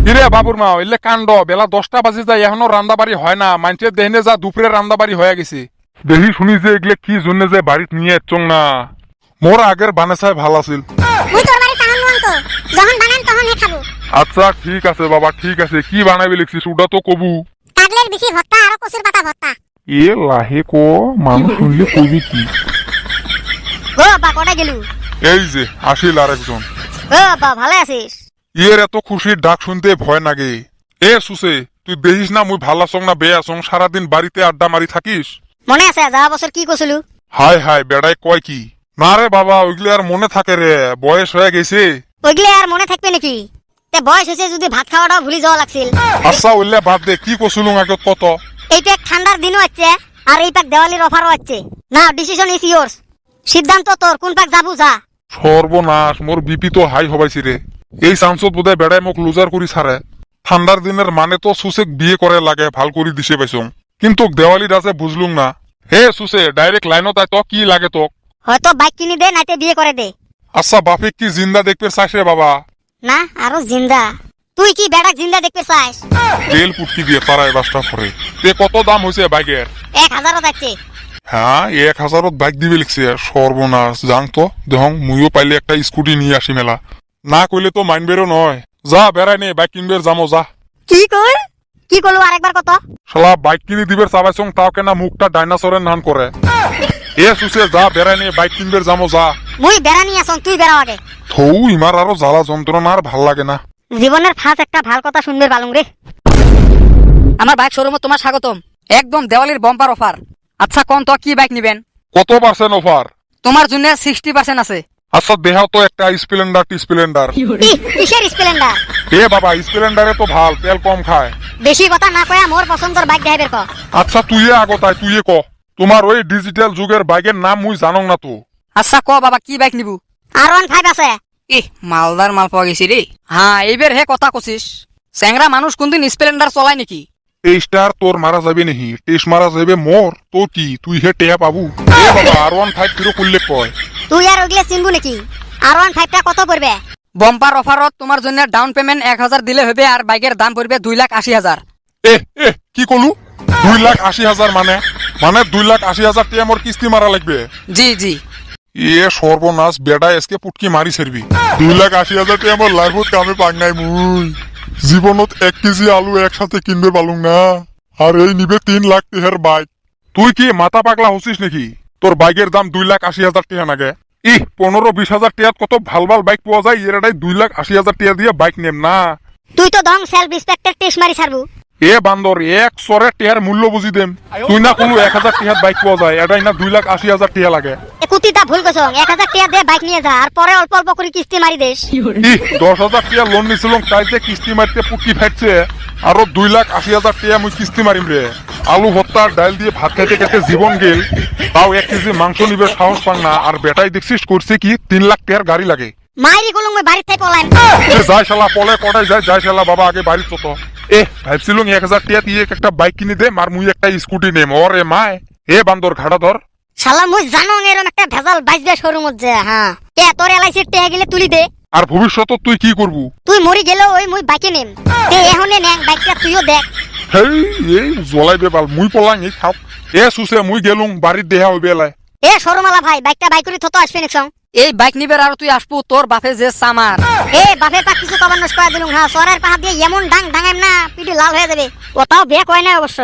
কিরে বাবুর মা এলে কাণ্ড, বেলা 10টা বাজে যায় এখনো রান্না বাড়ি হয় না। মানুষের দেহনে যা দুপুরে রান্না বাড়ি হয়ে গেছে। দেখি শুনি যে এগুলো কি জন্য যে বাড়িতে নিয়ে এসছ না। মোর আগের বানাসায় ভাল আছিল। মুই তোর বাড়ি সামান নুয়ান তো যখন বানান তখন হে খাবো। আচ্ছা ঠিক আছে বাবা, ঠিক আছে। কি বানাবি লিখছিস ওটা তো কবু। কাটলের বেশি ভর্তা আর কচুর পাতা ভর্তা। এ লাহে কো, মানুষ শুনলে কবি কি। ও বা কোটা গেলু? এই যে আসিল আরেকজন। ও বা ভালো আছিস? এর এত খুশির ডাক শুনতে ভয় লাগে। এ সুসে, তুই দেখিস না মুই ভাল আছং না বে আছং, সারাদিন বাড়িতে আড্ডা মারি থাকিস। মনে আছে যাওয়া বছর কি কইছিলু? হাই হাই বেড়াই কয় কি? না রে বাবা, ওইগুলি আর মনে থাকে রে, বয়স হয়ে গেছে। ওইগুলো আর মনে থাকবে নাকি? তে বয়স হয়েছে যদি ভাত খাওয়াটাও ভুলে যাওয়া লাগছিল। আচ্ছা ওইলে বাদ দে, কি কছিলুম আগে কত। এই প্যাক ঠান্ডার দিনও আছে আর এই প্যাক দেওয়ালির অফারও আছে। না ডিসিশন ইজ ইয়োর্স। সিদ্ধান্ত তোর, কোন প্যাক যাবো যা। সর্বনাশ, মোর বিপি তো হাই হবাইছি রে। এই চান্সত বোধহয় বেড়াই মোক লুজার করি ছাড়ে। ঠান্ডার দিনের মানে তো সুসেক বিয়ে করে লাগে, ভাল করি দিছে পাইছং। কিন্তু দেওয়ালির আছে বুঝলুম না। হে সুসে, ডাইরেক্ট লাইনত আয় তো, কি লাগে তোক? হয়তো বাইক কিনে দে নাইতে বিয়ে করে দে। আচ্ছা বাপে কি জিন্দা দেখতে চাইছ রে বাবা? না আরো জিন্দা। তুই কি বেড়াক জিন্দা দেখতে চাস? তেল পুটকি দিয়ে পাড়ায় বাসটা পরে। তে কত দাম হয়েছে বাইকের? 1000 যাচ্ছে। হ্যাঁ 1000 বাইক দিবে লিখছে। সর্বনাশ, জান তো দেখং মুইও পাইলে একটা স্কুটি নিয়ে আসি মেলা। না কইলে তো মাইনবেরও নয়। যা বেড়াই নে, বাইক কিনবে যামো যা। কি কই? কি করলু আরেকবার কত? শালা বাইক কিনে দিবে চাবাইছং, তাও কেনা মুখটা ডাইনাসরের নান করে। এ সুসে যা বেড়াই নে, বাইক কিনবে যামো যা। মুই বেড়ানি আসং, তুই বেড়াও আগে। থৌ ইমার আরো জ্বালা যন্ত্রণা আর ভাল লাগে না। জীবনের ফার্স্ট একটা ভাল কথা শুনবে পালুম রে। আমার বাইক শোরুমে তোমার স্বাগতম। একদম দেওয়ালির বম্পার অফার। আচ্ছা কোন তো কি বাইক নিবেন? কত পার্সেন্ট অফার? তোমার জন্য 60% আছে। আচ্ছা দেহাও তো একটা স্প্লেন্ডার স্প্লেন্ডার। কিসের স্প্লেন্ডার? এ বাবা, স্প্লেন্ডারে তো ভাল, তেল কম খায়। বেশি কথা না কয়া মোর পছন্দের বাইক দেখাইবের ক। আচ্ছা তুই আগতায় তুই ক। তোমার ওই ডিজিটাল যুগের বাইকের নাম মুই জানং না তো। আচ্ছা ক বাবা, কি বাইক নিবু? R15 আছে। মালদার মাল পাওয়া গেছি রে। হ্যাঁ এইবার হে কথা কছিস। স্যাংরা মানুষ কোনদিন স্প্লেন্ডার চলায় নাকি? এই স্টার তোর মারা যাবে নাহি, টেস্ট মারা যাবে মোর। তো কি তুই হে টেয়া পাবু? এ বাবা R15 ফিরো করলে কয়। তুই আর ওগুলো চিনবু নাকি? R15টা কত পড়বে? বম্পার অফারত তোমার জন্য ডাউন পেমেন্ট 1000 দিলে হবে আর বাইকের দাম পড়বে 2,80,000। এ কি কলু? 2,80,000 মানে? মানে 2,80,000 টিয়া মোর কিস্তি মারা লাগবে? জি জি। এ সর্বনাশ, বেড়া এসকে পুটকি মারি ছাড়বি। 2,80,000 টিয়া মোর লাইফত কামে পাক নাই মুই। জীবনত 1 কেজি আলু একসাথে কিনবে পালুম না। আর এই নিবে 3 লাখ টিহার বাইক। তুই কি মাথা পাগলা হচ্ছিস নাকি? তোর বাইকের দাম 2,80,000 টিহা নাগে। 15-20,000 টিয়াত কত ভাল ভাল বাইক পাওয়া যায়। এর 2,80,000 টিয়া দিয়ে বাইক নেম না। তুই তো দং সেলফ রেসপেক্টের টেস্ট মারি ছাড়বু। এ বান্দর, 100 টিয়ার মূল্য বুঝি দেম। তুই না কোনো 1000 টিহাত বাইক পাওয়া যায়, এটাই না 2,80,000 টিয়া লাগে। কুতিটা ভুল কছ। 1000 টাকা দিয়ে বাইক নিয়ে যা আর পরে অল্প অল্প করে কিস্তি মারি দেস। 10,000 টিয়া লোন নিছিলাম, তাই যে কিস্তি মারতে পুটকি ফাটছে। আরো 2,80,000 টিয়া মুই কিস্তি মারিম রে। আলু ভর্তা ডাল দিয়ে ভাত খাইতে খাইতে জীবন গেল। তাও 1 কেজি মাংস নিবে সাহস পান না। আর বেটাই দেখছিস করছে কি 3 লাখ টিয়ার গাড়ি লাগে। মাইরি গুলুম মই বাড়িতে থেকে পলাইম। যাই শালা পলে কটাই যাই শালা বাবা আগে বাড়ি চত। ভাবছিলুম 1000 টিয়া দিয়ে একটা বাইক কিনে দে, আর মুই একটা স্কুটি নেম। ওরে মায়, এ বান্দর ঘাটা ধর। শালা মুই জানো এরকম একটা ভেজাল বাইজবে শোরুমত যে। হ্যাঁ এ তোর এলআইসির টাকা গেলে তুলি দে। আর ভবিষ্যতে তুই কি করবু? তুই মরি গেলেও ওই মুই বাইকে নেম। তে এখনে নে বাইকটা তুইও দেখ। হেই এই জ্বলাইবে বাল, মুই পলাং এই খাও। এ সুসে মুই গেলুম, বাড়ির দেহা হইবে এলাই। এ শোরুমালা ভাই, বাইকটা বাইকরি থতো আসবে নেক্সং। এই বাইক নিবের আর তুই আসবো তোর বাপে যে সামার। এ বাপের পাক কিছু কবার নষ্ট করে দিলুম। হ্যাঁ সরার পাহাড় দিয়ে এমন ডাং ডাঙাইম না পিঠে লাল হয়ে যাবে। ওটাও বেক হয় না অবশ্য।